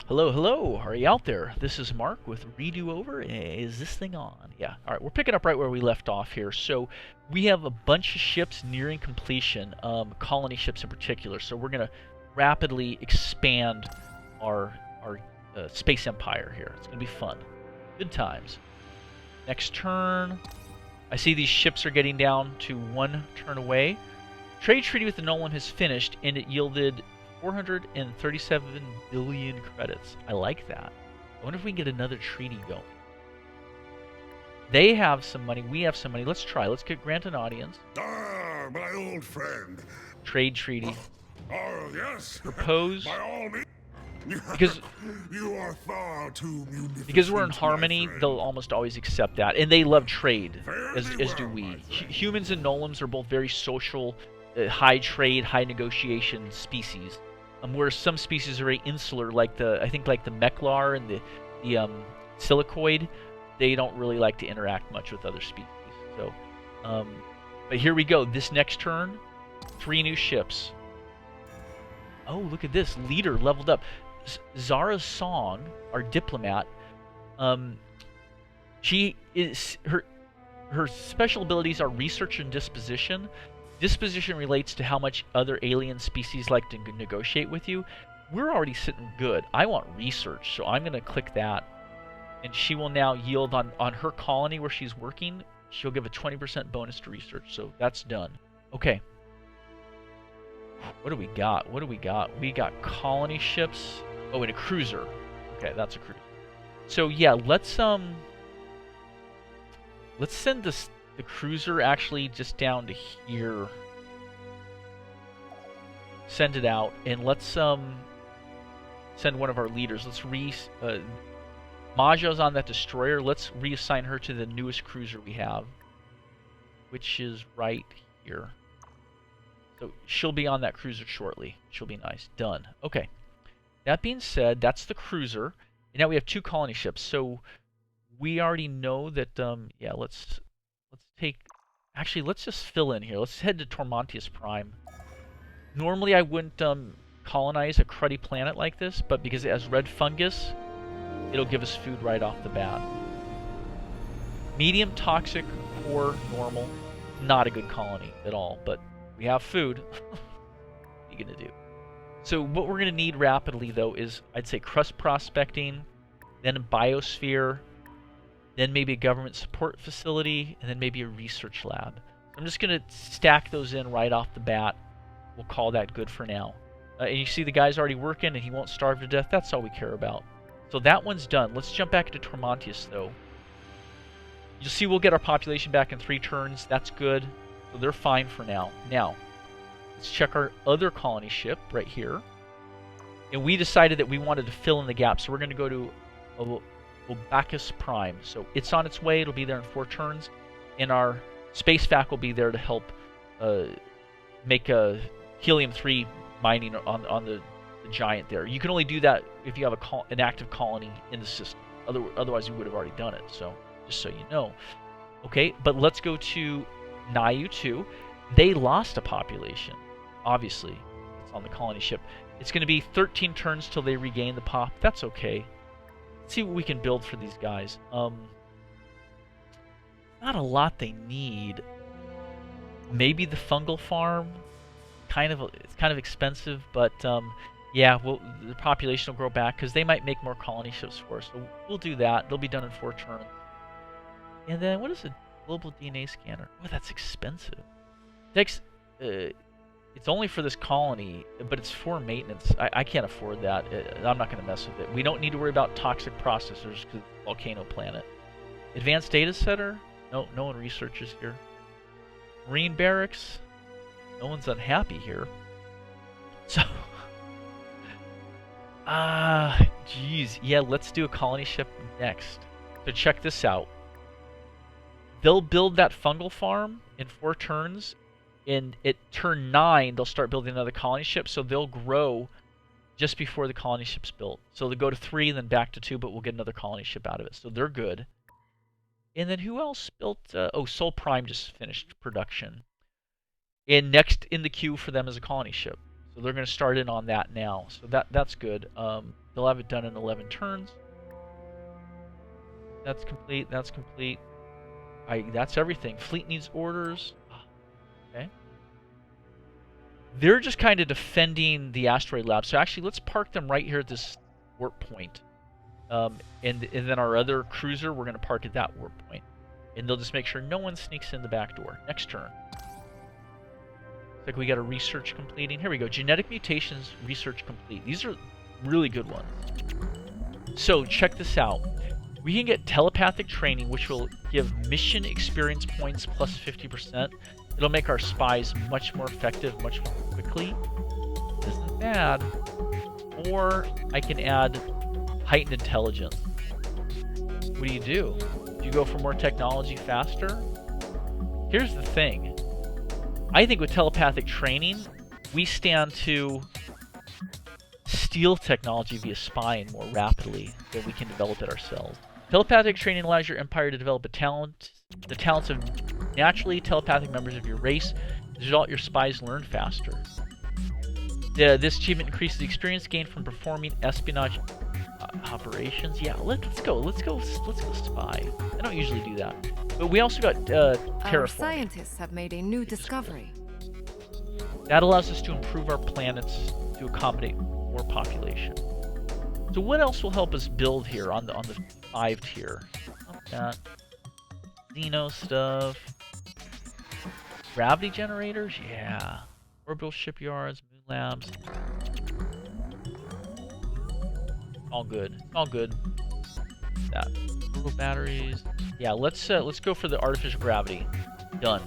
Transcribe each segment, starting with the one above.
Hello, hello. Are you out there? This is Mark with Redo Over. Is this thing on? Yeah. All right. We're picking up right where we left off here. So we have a bunch of ships nearing completion, colony ships in particular. So we're gonna rapidly expand our space empire here. It's gonna be fun. Good times. Next turn. I see these ships are getting down to one turn away. Trade treaty with the Nolan has finished, and it yielded 437 billion credits. I like that. I wonder if we can get another treaty going. They have some money. We have some money. Let's try. Let's grant an audience. Ah, my old friend. Trade treaty. Oh, yes. Propose. By all means. Because you are far too munificent. Because we're in harmony, they'll almost always accept that, and they love trade, as do we. Humans and Nolans are both very social, high trade, high negotiation species. Where some species are very insular, like the Meklar and the Silicoid, they don't really like to interact much with other species. So, but here we go. This next turn, 3 new ships. Oh, look at this! Leader leveled up. Zara's Song, our diplomat. She is her special abilities are research and disposition. Disposition relates to how much other alien species like to negotiate with you. We're already sitting good. I want research, so I'm going to click that. And she will now yield on her colony where she's working. She'll give a 20% bonus to research, so that's done. Okay. What do we got? What do we got? We got colony ships. Oh, and a cruiser. Okay, that's a cruiser. So yeah, let's send the cruiser actually just down to here. Send it out, and let's send one of our leaders. Let's Maja's on that destroyer. Let's reassign her to the newest cruiser we have, which is right here. So she'll be on that cruiser shortly. She'll be nice. Done. Okay. That being said, that's the cruiser. And now we have 2 colony ships. So we already know that. Yeah. Let's take. Actually, let's just fill in here. Let's head to Tormontius Prime. Normally, I wouldn't colonize a cruddy planet like this, but because it has red fungus, it'll give us food right off the bat. Medium, toxic, poor, normal. Not a good colony at all, but we have food. What are you gonna do? So what we're gonna need rapidly, though, is I'd say crust prospecting, then a biosphere, then maybe a government support facility, and then maybe a research lab. I'm just gonna stack those in right off the bat. We'll call that good for now. And you see the guy's already working, and he won't starve to death. That's all we care about. So that one's done. Let's jump back to Tormontius, though. You'll see we'll get our population back in 3 turns. That's good. So they're fine for now. Now, let's check our other colony ship right here. And we decided that we wanted to fill in the gap, so we're going to go to Bacchus Prime. So it's on its way. It'll be there in 4 turns. And our space vac will be there to help make a helium-3 mining on the giant there. You can only do that if you have an active colony in the system. Otherwise, you would have already done it. So just so you know. Okay, but let's go to Nayu 2. They lost a population, obviously. It's on the colony ship. It's going to be 13 turns till they regain the pop. That's okay. Let's see what we can build for these guys. Not a lot they need. Maybe the fungal farm. It's kind of expensive, but yeah, the population will grow back because they might make more colony ships for us. So we'll do that. They'll be done in 4 turns. And then what is a global DNA scanner? Oh, that's expensive. It's only for this colony, but it's for maintenance. I can't afford that. I'm not going to mess with it. We don't need to worry about toxic processors because it's a volcano planet. Advanced data center? No one researches here. Marine barracks? No one's unhappy here. So, geez. Yeah, let's do a colony ship next. So check this out. They'll build that fungal farm in 4 turns. And at turn 9, they'll start building another colony ship. So they'll grow just before the colony ship's built. So they'll go to 3 and then back to 2, but we'll get another colony ship out of it. So they're good. And then who else built? Sol Prime just finished production. And next in the queue for them is a colony ship. So they're going to start in on that now. So that's good. They'll have it done in 11 turns. That's complete. That's complete. That's everything. Fleet needs orders. Okay. They're just kind of defending the asteroid lab. So actually, let's park them right here at this warp point. And then our other cruiser, we're going to park at that warp point. And they'll just make sure no one sneaks in the back door. Next turn. Looks like we got a research completing. Here we go. Genetic mutations research complete. These are really good ones. So check this out. We can get telepathic training, which will give mission experience points plus 50%. It'll make our spies much more effective, much more quickly. Isn't bad. Or I can add heightened intelligence. What do? Do you go for more technology faster? Here's the thing. I think with telepathic training, we stand to steal technology via spying more rapidly than we can develop it ourselves. Telepathic training allows your empire to develop the talents of naturally telepathic members of your race. As a result, your spies learn faster. This achievement increases the experience gained from performing espionage operations. Yeah, let's go spy. I don't usually do that. But we also got terraforming. Our scientists have made a new discovery. That allows us to improve our planets to accommodate more population. So what else will help us build here on the 5 tier? That Xeno stuff. Gravity generators? Yeah. Orbital shipyards, moon labs. All good. All good. That. Little batteries. Yeah, let's go for the artificial gravity. Done.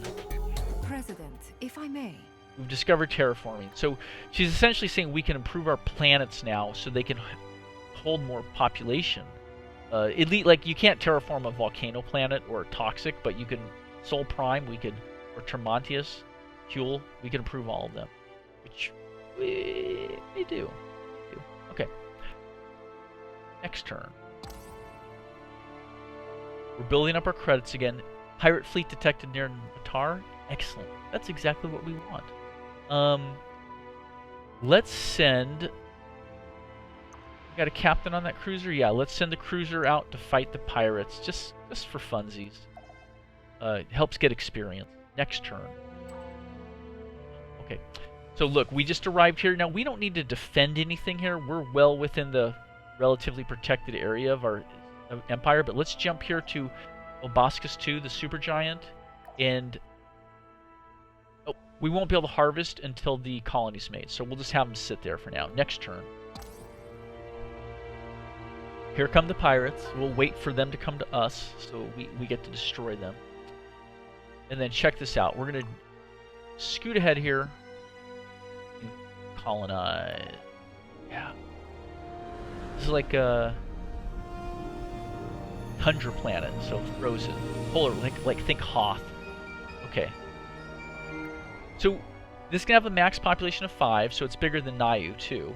President, if I may. We've discovered terraforming. So she's essentially saying we can improve our planets now so they can hold more population. Elite, like you can't terraform a volcano planet or toxic, but you can Sol Prime, or Tremontius, Huel, we can improve all of them, which we do. Okay. Next turn. We're building up our credits again. Pirate fleet detected near Natar. Excellent. That's exactly what we want. Let's send. Got a captain on that cruiser? Yeah, let's send the cruiser out to fight the pirates, just for funsies. It helps get experience. Next turn. Okay, so look, we just arrived here. Now, we don't need to defend anything here. We're well within the relatively protected area of our empire, but let's jump here to Obascus 2, the supergiant, and we won't be able to harvest until the colony's made, so we'll just have them sit there for now. Next turn. Here come the pirates. We'll wait for them to come to us, so we get to destroy them. And then check this out. We're going to scoot ahead here and colonize. Yeah. This is like a tundra planet, so frozen. Polar, like think Hoth. Okay. So this can have a max population of 5, so it's bigger than Nayu too.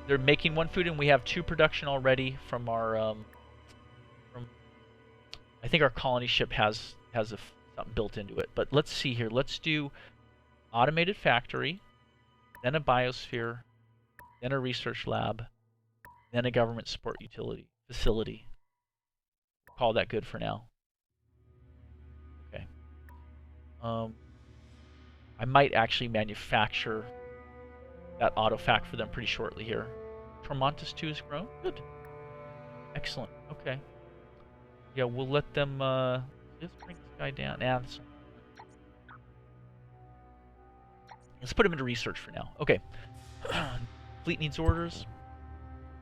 They're making 1 food, and we have 2 production already from our. I think our colony ship has something built into it. But let's see here. Let's do automated factory, then a biosphere, then a research lab, then a government support utility facility. Call that good for now. Okay. I might actually manufacture that autofac for them pretty shortly here. Tremontis 2 is grown. Good. Excellent. Okay. Yeah, we'll let them. Let's bring this guy down. Let's put him into research for now. Okay. Fleet needs orders.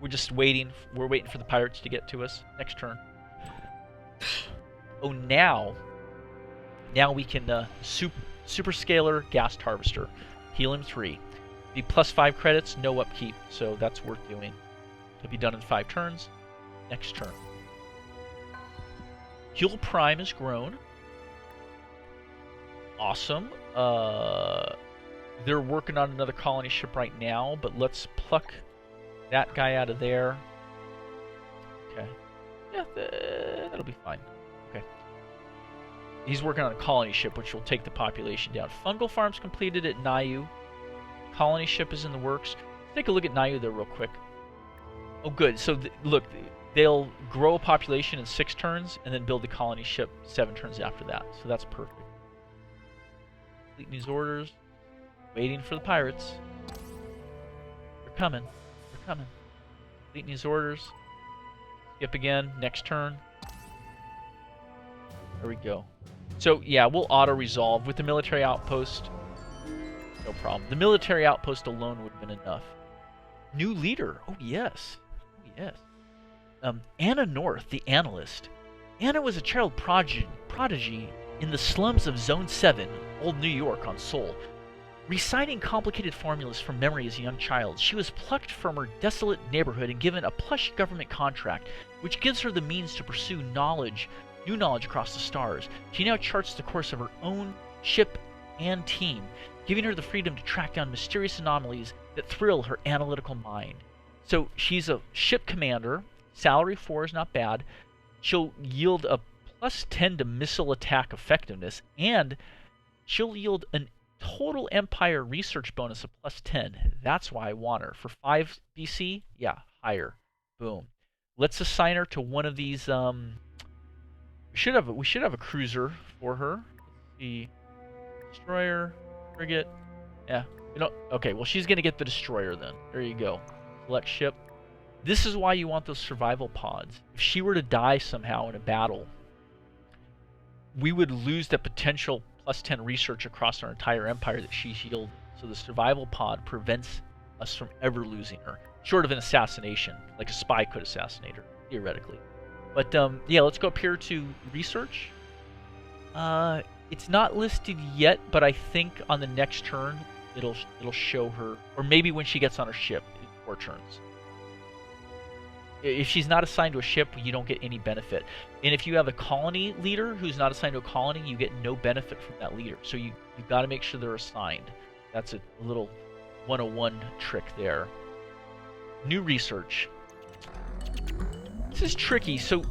We're just waiting. We're waiting for the pirates to get to us. Next turn. Oh, now we can super scalar gas harvester. Helium 3. Be +5 credits, no upkeep, so that's worth doing. It'll be done in 5 turns. Next turn. Huel Prime is grown. Awesome. They're working on another colony ship right now, but let's pluck that guy out of there. Okay. Yeah, that'll be fine. Okay. He's working on a colony ship, which will take the population down. Fungal farms completed at Nayu. Colony ship is in the works. Let's take a look at Nayu there real quick. Oh, good. So look, they'll grow a population in 6 turns and then build the colony ship 7 turns after that. So that's perfect. Complete news orders. Waiting for the pirates. They're coming. They're coming. Complete news orders. Skip again. Next turn. There we go. So yeah, we'll auto-resolve with the military outpost. No problem. The military outpost alone would have been enough. New leader. Oh yes. Oh yes. Anna North, the analyst. Anna was a child prodigy in the slums of Zone 7, Old New York on Seoul. Reciting complicated formulas from memory as a young child, she was plucked from her desolate neighborhood and given a plush government contract, which gives her the means to pursue new knowledge across the stars. She now charts the course of her own ship and team, giving her the freedom to track down mysterious anomalies that thrill her analytical mind. So she's a ship commander. Salary 4 is not bad. She'll yield a +10 to missile attack effectiveness, and she'll yield a total Empire research bonus of +10. That's why I want her. For 5 BC, yeah, higher. Boom. Let's assign her to one of these. We should have a cruiser for her. Let's see. Destroyer, frigate. Yeah. Okay, well, she's going to get the destroyer then. There you go. Select ship. This is why you want those survival pods. If she were to die somehow in a battle, we would lose the potential +10 research across our entire empire that she's yielded. So the survival pod prevents us from ever losing her. Short of an assassination. Like a spy could assassinate her, theoretically. But yeah, let's go up here to research. It's not listed yet, but I think on the next turn it'll show her, or maybe when she gets on her ship in 4 turns. If she's not assigned to a ship, you don't get any benefit. And if you have a colony leader who's not assigned to a colony, you get no benefit from that leader. So you've got to make sure they're assigned. That's a little 101 trick there. New research. This is tricky. So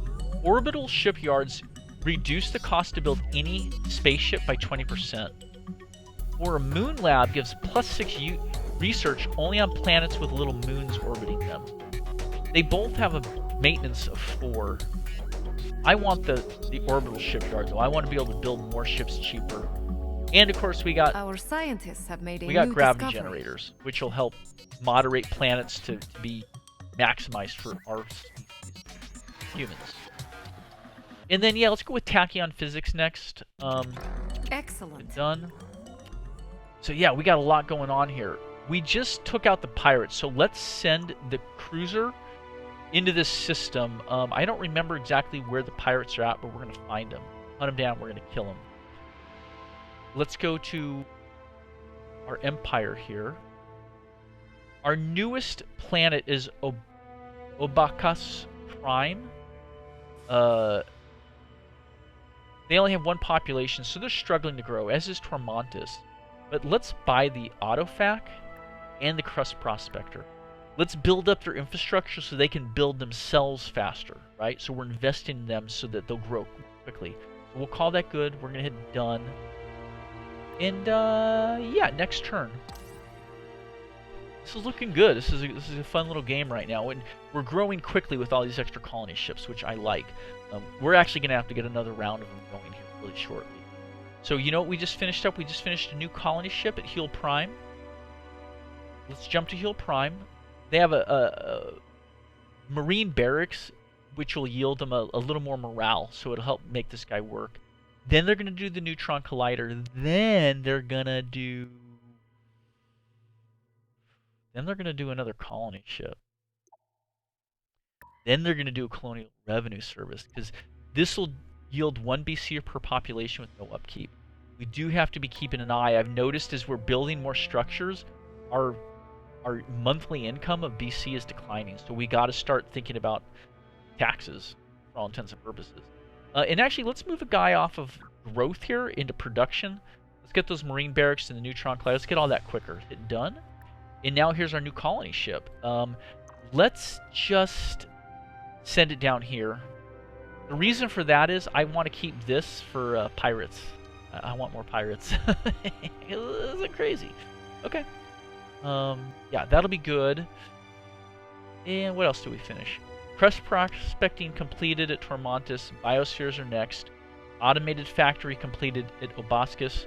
orbital shipyards reduce the cost to build any spaceship by 20%. Or a moon lab gives +6 research only on planets with little moons orbiting them. They both have a maintenance of 4. I want the orbital shipyard though. I want to be able to build more ships cheaper. And of course we got Our scientists have made a we got new gravity discovery. generators, which will help moderate planets to be maximized for our species, humans. And then yeah, let's go with tachyon physics next. Excellent. Done. So yeah, we got a lot going on here. We just took out the pirates, so let's send the cruiser into this system. I don't remember exactly where the pirates are at, but we're going to find them. Hunt them down, we're going to kill them. Let's go to our empire here. Our newest planet is Obakas Prime. They only have 1 population, so they're struggling to grow, as is Tormontis. But let's buy the Autofac and the Crust Prospector. Let's build up their infrastructure so they can build themselves faster, right? So we're investing in them so that they'll grow quickly. So we'll call that good. We're going to hit done. And yeah, next turn. This is looking good. This is a fun little game right now. And we're growing quickly with all these extra colony ships, which I like. We're actually going to have to get another round of them going here really shortly. So you know what we just finished up? We just finished a new colony ship at Heel Prime. Let's jump to Heel Prime. They have a marine barracks, which will yield them a little more morale, so it'll help make this guy work. Then they're going to do the Neutron Collider. Then they're going to do another colony ship. Then they're going to do a Colonial Revenue Service, because this will yield 1 BC per population with no upkeep. We do have to be keeping an eye. I've noticed as we're building more structures, our monthly income of BC is declining, so we got to start thinking about taxes for all intents and purposes. And actually, let's move a guy off of growth here into production. Let's get those marine barracks and the Neutron Collider. Let's get all that quicker. Hit done. And now here's our new colony ship. Let's just send it down here. The reason for that is I want to keep this for pirates. I want more pirates. Isn't it crazy? Okay. Yeah, that'll be good. And what else do we finish? Crust prospecting completed at Tormontis. Biospheres are next. Automated factory completed at Obascus.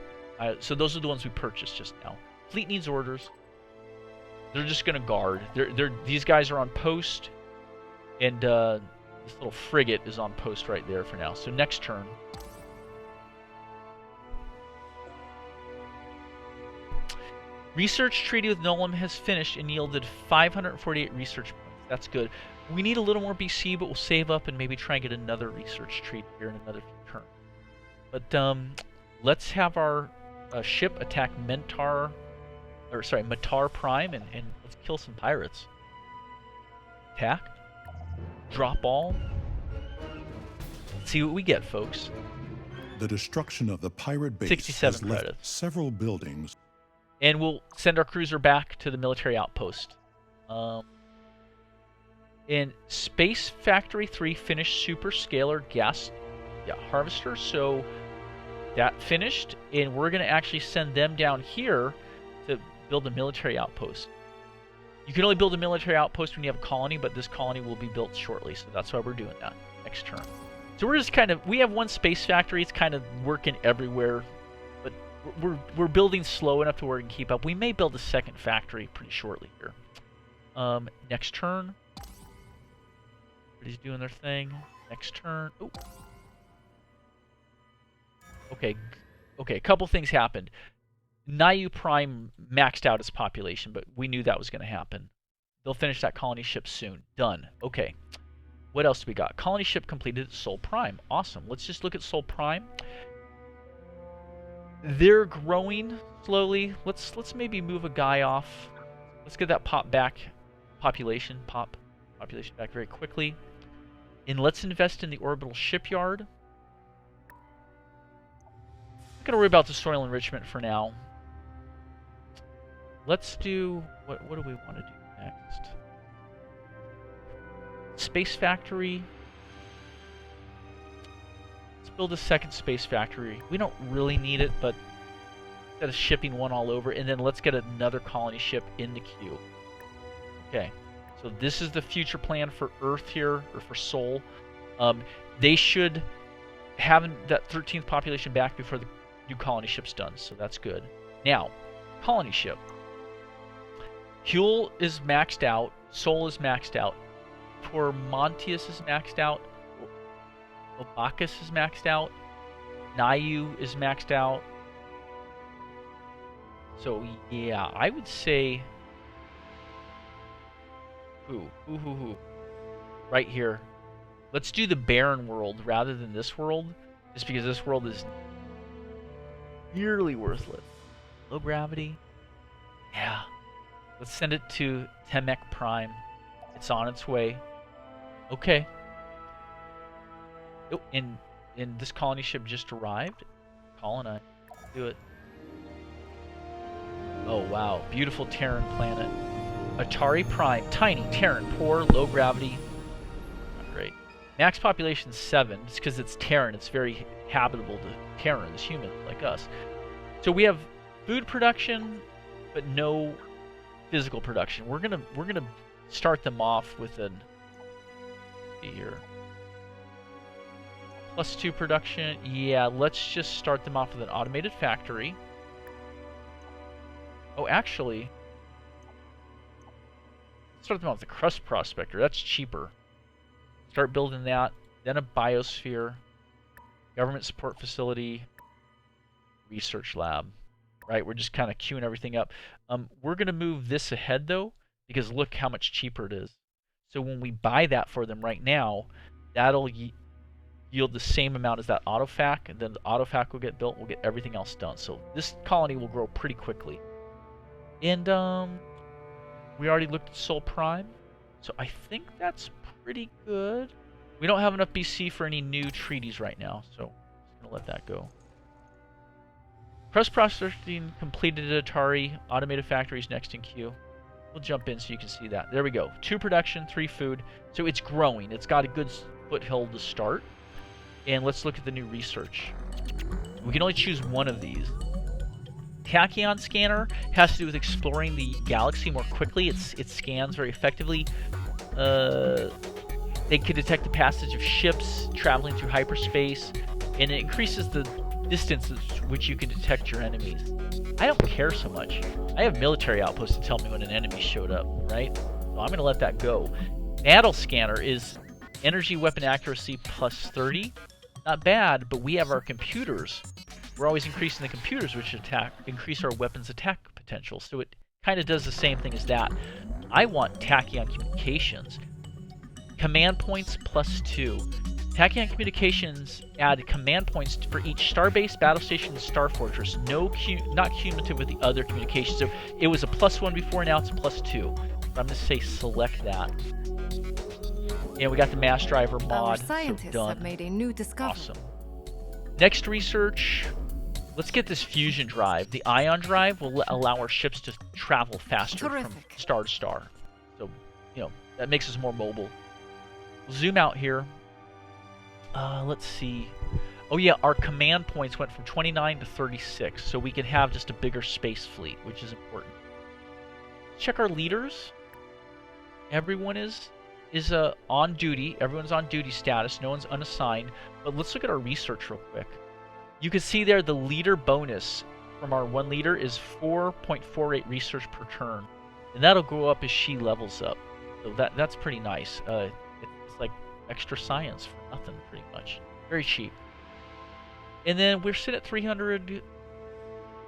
So those are the ones we purchased just now. Fleet needs orders. They're just going to guard. These guys are on post. And this little frigate is on post right there for now. So next turn. Research treaty with Nolam has finished and yielded 548 research points. That's good. We need a little more BC, but we'll save up and maybe try and get another research treaty here in another turn. But let's have our ship attack Matar Prime and let's kill some pirates. Attack. Drop all. Let's see what we get, folks. The destruction of the pirate base 67 has left credits. several buildings. And we'll send our cruiser back to the military outpost. In Space Factory 3 finished super scalar gas harvester, so that finished, and we're going to actually send them down here to build a military outpost. You can only build a military outpost when you have a colony, but this colony will be built shortly, so that's why we're doing that next turn. So we're just we have one space factory, it's kind of working everywhere, but we're building slow enough to where we can keep up. We may build a second factory pretty shortly here. Next turn. Everybody's doing their thing. Next turn. Ooh. Okay, a couple things happened. Niu Prime maxed out its population, but we knew that was going to happen. They'll finish that colony ship soon. Done. Okay. What else do we got? Colony ship completed at Sol Prime. Awesome. Let's just look at Sol Prime. They're growing slowly. Let's maybe move a guy off. Let's get that population back very quickly. And let's invest in the orbital shipyard. Not gonna worry about the soil enrichment for now. Let's do what do we want to do next? Space factory. Let's build a second space factory. We don't really need it, but instead of shipping one all over, and then let's get another colony ship in the queue. Okay. So this is the future plan for Earth here, or for Sol. They should have that 13th population back before the new colony ship's done, so that's good. Now, colony ship. Huel is maxed out. Sol is maxed out. Tormontius is maxed out. Obacus is maxed out. Niu is maxed out. So, yeah, I would say... Who? Right here. Let's do the barren world rather than this world, just because this world is nearly worthless. Low gravity. Yeah. Let's send it to Temek Prime. It's on its way. Okay. Oh, and this colony ship just arrived. Colonize. Do it. Oh, wow. Beautiful Terran planet. Atari Prime, tiny, Terran, poor, low gravity. Not great. Max population 7, just because it's Terran. It's very habitable to Terrans, humans like us. So we have food production, but no physical production. We're gonna start them off with an here. +2 production. Yeah, let's just start them off with an automated factory. Oh, actually. Start them off with the crust prospector. That's cheaper. Start building that. Then a biosphere. Government support facility. Research lab. Right? We're just kind of queuing everything up. We're going to move this ahead, though, because look how much cheaper it is. So when we buy that for them right now, that'll yield the same amount as that autofac, and then the autofac will get built. We'll get everything else done. So this colony will grow pretty quickly. And, we already looked at Sol Prime, so I think that's pretty good. We don't have enough BC for any new treaties right now, so I'm just going to let that go. Crust processing completed at Atari. Automated factories next in queue. We'll jump in so you can see that. There we go. 2 production, 3 food. So it's growing. It's got a good foothold to start. And let's look at the new research. We can only choose one of these. Tachyon scanner has to do with exploring the galaxy more quickly. It scans very effectively. They can detect the passage of ships traveling through hyperspace, and it increases the distances which you can detect your enemies. I don't care so much. I have military outposts to tell me when an enemy showed up, right? So I'm going to let that go. Battle Scanner is energy weapon accuracy plus 30. Not bad, but we have our computers. We're always increasing the computers, which increase our weapons attack potential. So it kind of does the same thing as that. I want Tachyon Communications. Command points plus 2. Tachyon Communications add command points for each starbase, battle station, and star fortress. Not cumulative with the other communications. So it was a plus 1 before, now it's a plus 2. So I'm going to say select that. And we got the mass driver mod. Our scientists so done. have made a new discovery. Awesome. Next research. Let's get this fusion drive. The ion drive will allow our ships to travel faster from star to star. So, that makes us more mobile. We'll zoom out here. Let's see. Oh yeah, our command points went from 29 to 36, so we can have just a bigger space fleet, which is important. Check our leaders. Everyone is on duty. Everyone's on duty status. No one's unassigned. But let's look at our research real quick. You can see there the leader bonus from our one leader is 4.48 research per turn, and that'll go up as she levels up. So that's pretty nice. It's like extra science for nothing, pretty much. Very cheap. And then we're sitting at 300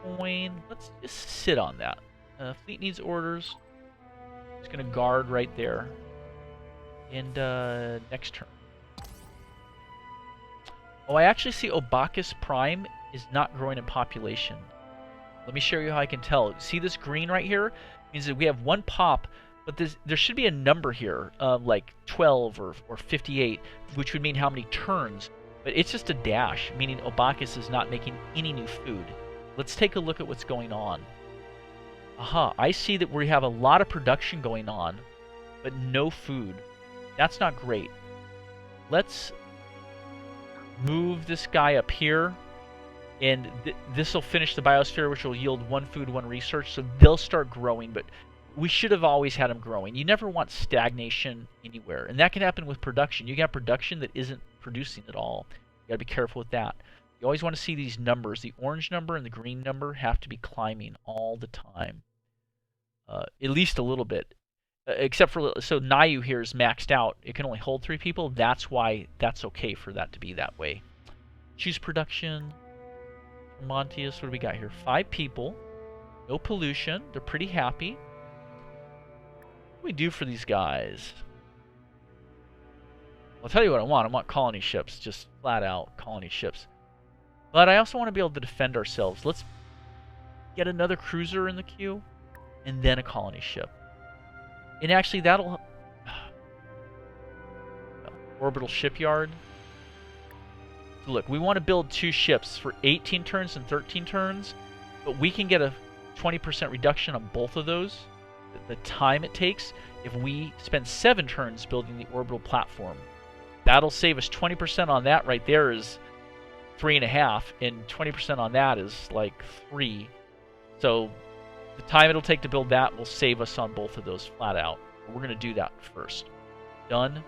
coin. Let's just sit on that. Fleet needs orders. It's going to guard right there. And next turn. Oh, I actually see Obakis Prime is not growing in population. Let me show you how I can tell. See this green right here? It means that we have one pop, but there should be a number here, like 12 or 58, which would mean how many turns. But it's just a dash, meaning Obakis is not making any new food. Let's take a look at what's going on. Aha, I see that we have a lot of production going on, but no food. That's not great. Let's move this guy up here, and this will finish the biosphere, which will yield 1 food, 1 research, so they'll start growing, but we should have always had them growing. You never want stagnation anywhere, and that can happen with production. You can have production that isn't producing at all. You gotta be careful with that. You always want to see these numbers. The orange number and the green number have to be climbing all the time. At least a little bit. Except for, so Nayu here is maxed out. It can only hold 3 people. That's why that's okay for that to be that way. Choose production. Montius, what do we got here? 5 people. No pollution. They're pretty happy. What do we do for these guys? I'll tell you what I want. I want colony ships. Just flat out colony ships. But I also want to be able to defend ourselves. Let's get another cruiser in the queue. And then a colony ship. And actually that'll... orbital shipyard. So look, we want to build 2 ships for 18 turns and 13 turns. But we can get a 20% reduction on both of those. The time it takes if we spend 7 turns building the orbital platform. That'll save us 20% on that right there is 3.5. And 20% on that is like 3. So the time it'll take to build that will save us on both of those flat out. But we're going to do that first. Done.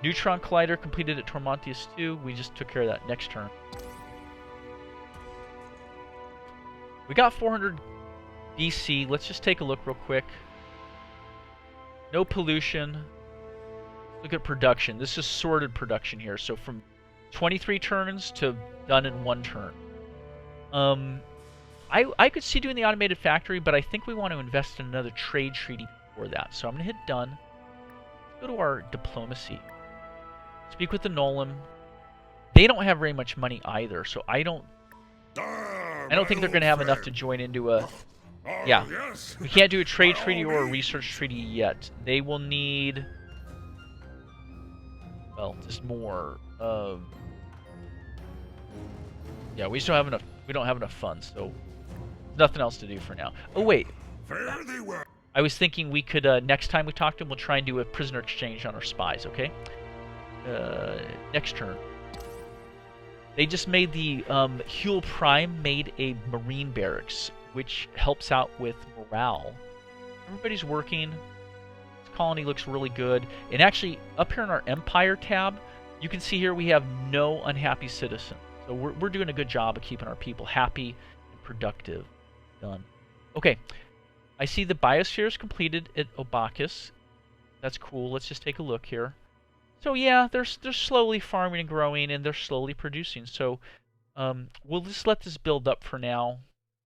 Neutron Collider completed at Tormontius 2. We just took care of that next turn. We got 400 BC. Let's just take a look real quick. No pollution. Look at production. This is sorted production here. So from 23 turns to done in 1 turn. I could see doing the automated factory, but I think we want to invest in another trade treaty before that. So I'm going to hit done. Let's go to our diplomacy. Speak with the Nolan. They don't have very much money either, so I don't think they're going to have enough to join into a... Yeah, we can't do a trade treaty or a research treaty yet. They will need... Well, just more. Yeah, we just don't have enough. We don't have enough funds, so nothing else to do for now. Oh wait, I was thinking we could next time we talk to them, we'll try and do a prisoner exchange on our spies. Okay. Next turn. They just made the Huel Prime made a marine barracks, which helps out with morale. Everybody's working. Let's colony looks really good. And actually, up here in our Empire tab, you can see here we have no unhappy citizens. So we're doing a good job of keeping our people happy and productive. Done. Okay, I see the biosphere is completed at Obakis. That's cool. Let's just take a look here. So yeah, they're slowly farming and growing, and they're slowly producing. So we'll just let this build up for now.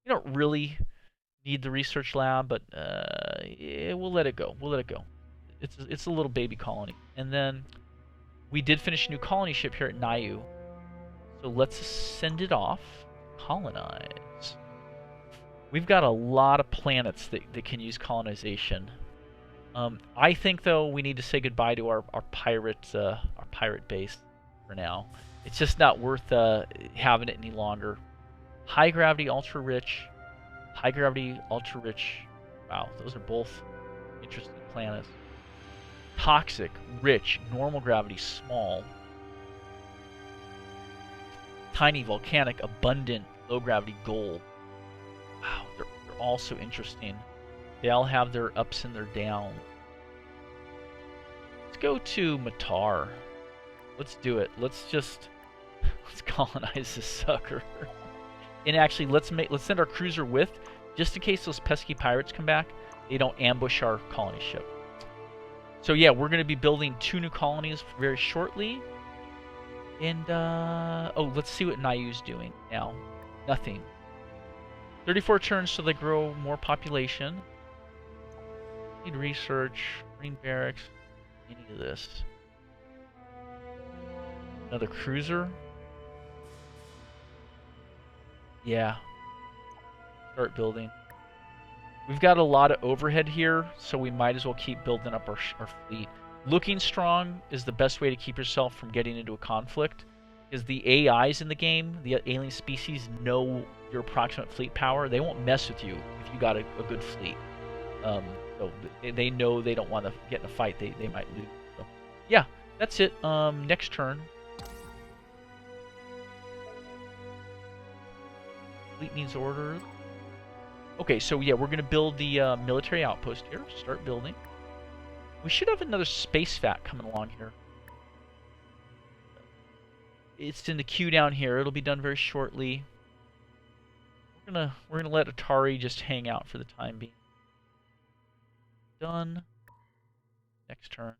We don't really need the research lab, but yeah, we'll let it go. We'll let it go. It's a little baby colony. And then we did finish a new colony ship here at Nayu. So let's send it off. Colonize. We've got a lot of planets that can use colonization. I think though we need to say goodbye to our pirate base for now. It's just not worth having it any longer. High gravity, ultra rich. High gravity, ultra rich. Wow, those are both interesting planets. Toxic, rich, normal gravity, small. Tiny, volcanic, abundant, low gravity, gold. Wow, they're all so interesting. They all have their ups and their downs. Let's go to Matar. Let's do it. Let's colonize this sucker. And actually, let's send our cruiser with, just in case those pesky pirates come back, they don't ambush our colony ship. So yeah, we're going to be building 2 new colonies very shortly. And oh, let's see what Nayu's doing now. Nothing. 34 turns, so they grow more population. Need research, marine barracks, any of this. Another cruiser. Yeah. Start building. We've got a lot of overhead here, so we might as well keep building up our fleet. Looking strong is the best way to keep yourself from getting into a conflict, because the AIs in the game, the alien species, know your approximate fleet power. They won't mess with you if you got a good fleet. So they know they don't want to get in a fight. They might lose. So, yeah, that's it. Next turn. Fleet needs orders. Okay, so yeah, we're going to build the military outpost here. Start building. We should have another space vac coming along here. It's in the queue down here. It'll be done very shortly. We're gonna let Atari just hang out for the time being. Done. Next turn.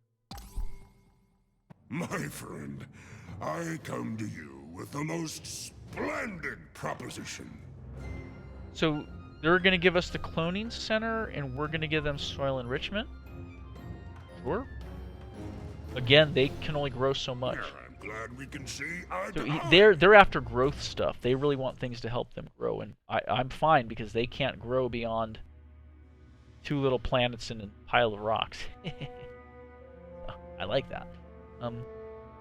My friend, I come to you with the most splendid proposition. So they're gonna give us the cloning center, and we're gonna give them soil enrichment. Sure. Again, they can only grow so much. I'm glad we can see eye So to eye. they're after growth stuff. They really want things to help them grow, and I'm fine because they can't grow beyond 2 little planets and a pile of rocks. I like that.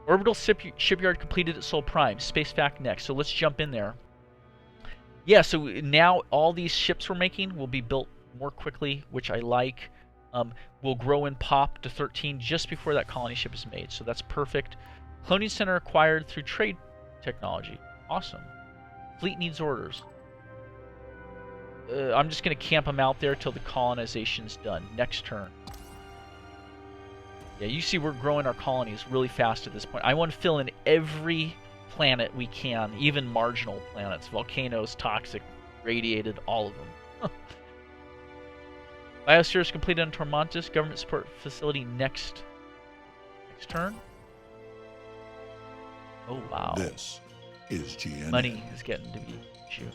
Orbital shipyard completed at Sol Prime. Space Vac next. So let's jump in there. Yeah, so now all these ships we're making will be built more quickly, which I like. We'll grow in pop to 13 just before that colony ship is made, so that's perfect. Cloning center acquired through trade technology. Awesome. Fleet needs orders. I'm just going to camp them out there till the colonization's done. Next turn. Yeah, you see we're growing our colonies really fast at this point. I want to fill in every planet we can, even marginal planets. Volcanoes, toxic, radiated, all of them. Biosphere is completed on Tormontis. Government support facility next turn. Oh, wow. This is GN. Money is getting to be an issue.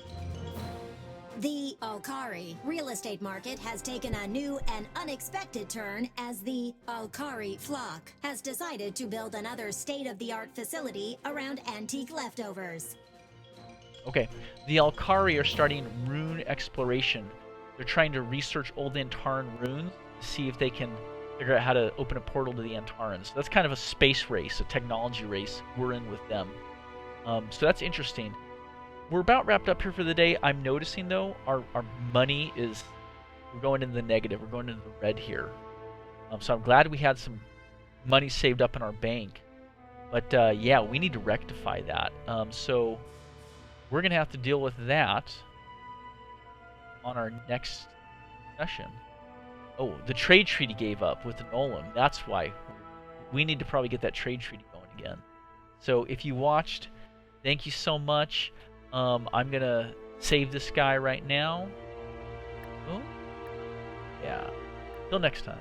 The Alkari real estate market has taken a new and unexpected turn as the Alkari flock has decided to build another state-of-the-art facility around antique leftovers. Okay, the Alkari are starting rune exploration. They're trying to research old Antaran runes to see if they can figure out how to open a portal to the Antarans. So that's kind of a space race, a technology race we're in with them. So that's interesting. We're about wrapped up here for the day. I'm noticing, though, our money is... We're going into the negative. We're going into the red here. So I'm glad we had some money saved up in our bank. But, yeah, we need to rectify that. So we're going to have to deal with that on our next session. Oh, the trade treaty gave up with the Nolan. That's why. We need to probably get that trade treaty going again. So if you watched, thank you so much. I'm going to save this guy right now. Oh, yeah. Till next time.